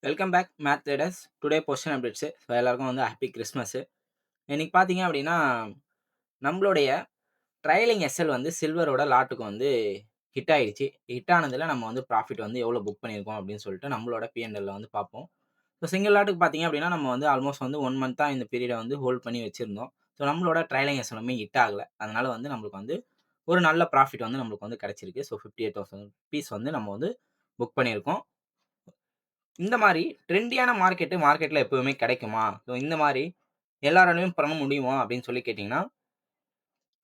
Welcome back math traders. Today position updates. So எல்லாருக்கும் வந்து happy Christmas. இன்னைக்கு பார்த்தீங்க அப்படின்னா, நம்மளுடைய ட்ரைலிங் எஸ்எல் வந்து சில்வரோட லாட்டுக்கு வந்து ஹிட் ஆயிடுச்சு. ஹிட் ஆனதில நம்ம வந்து ப்ராஃபிட் வந்து எவ்வளோ புக் பண்ணியிருக்கோம் அப்படின்னு சொல்லிட்டு நம்மளோட P&Lல வந்து பார்ப்போம். ஸோ சிங்கிள் லாட்டுக்கு பார்த்தீங்க அப்படின்னா, நம்ம வந்து ஆல்மோஸ்ட் வந்து 1 மந்த்தா இந்த பீரியட வந்து ஹோல்ட் பண்ணி வச்சிருந்தோம். ஸோ நம்மளோட ட்ரைலிங் எஸ்எலுமே ஹிட் ஆகல. அதனால வந்து நம்மளுக்கு வந்து ஒரு நல்ல ப்ராஃபிட் வந்து நம்மளுக்கு வந்து கிடைச்சிருக்கு. ஸோ ₹58,000 வந்து நம்ம வந்து புக் பண்ணியிருக்கோம். இந்த மாரி ட்ரெண்டியான மார்க்கெட்ல எப்பவுமே கிடைக்குமா? ஸோ இந்த மாரி எல்லாராலயும் பண்ண முடியுமா? அப்படின்னு சொல்லி கேட்டீங்கன்னா,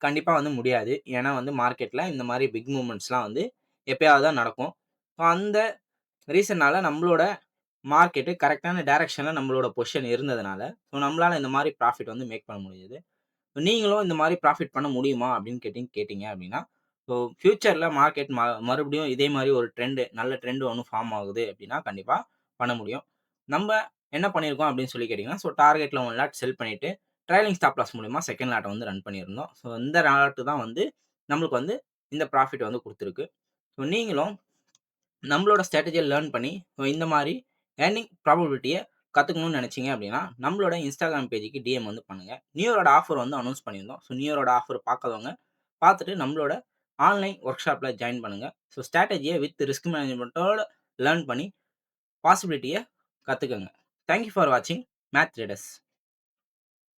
கண்டிப்பா வந்து முடியாது. ஏன்னா வந்து மார்க்கெட்ல இந்த மாரி பிக் மூவ்மெண்ட்ஸ்லாம் வந்து எப்பயாவது தான் நடக்கும். ஸோ அந்த ரீசன்னால நம்மளோட மார்க்கெட் கரெக்ட்டான டைரக்ஷன்ல நம்மளோட பொசிஷன் இருந்ததுனால, ஸோ நம்மளால இந்த மாரி ப்ராஃபிட் வந்து மேக் பண்ண முடிஞ்சது. நீங்களும் இந்த மாரி ப்ராஃபிட் பண்ண முடியுமா? அப்படின்னு கேட்டீங்க அப்படின்னா, ஸோ ஃபியூச்சர்ல மார்க்கெட் மறுபடியும் இதே மாரி ஒரு நல்ல ட்ரெண்ட் ஒண்ணு ஃபார்ம் ஆகுது அப்படின்னா, கண்டிப்பா பண்ண முடியும். நம்ப என்ன பண்ணியிருக்கோம் அப்படின்னு சொல்லி கேட்டீங்கன்னா, ஸோ டார்கெட்ல 1 லாட் செல் பண்ணிட்டு, ட்ரைலிங் ஸ்டாப் லாஸ் மூலியமா 2ண்ட் லாட்ட வந்து ரன் பண்ணியிருந்தோம். ஸோ இந்த லாட் தான் வந்து நம்மளுக்கு வந்து இந்த ப்ராஃபிட் வந்து குடுத்திருக்கு. ஸோ நீங்களும் நம்மளோட ஸ்ட்ராட்டஜிய லேர்ன் பண்ணி, ஸோ இந்த மாரி ஏர்னிங் ப்ராபபிலிட்டிய கத்துக்கணும்னு நெனச்சீங்க அப்டின்னா, நம்மளோட Instagram பேஜ்க்கு டிஎம் வந்து பண்ணுங்க. நியூ இயரோட ஆஃபர் வந்து அனௌன்ஸ் பண்ணியிருந்தோம். ஸோ நியூ இயரோட ஆஃபர் பாக்காதவங்க, பாத்துட்டு நம்மளோட ஆன்லைன் வொர்க்ஷாப்ல ஜாயின் பண்ணுங்க. ஸோ ஸ்ட்ராட்டஜிய வித் ரிஸ்க் மேனேஜ்மென்ட்டோட லேர்ன் பண்ணி பாசிபிலிட்டிய கத்துக்கங்க. தேங்க் யூ ஃபார் வாட்சிங் மேத் ட்ரேடர்ஸ்.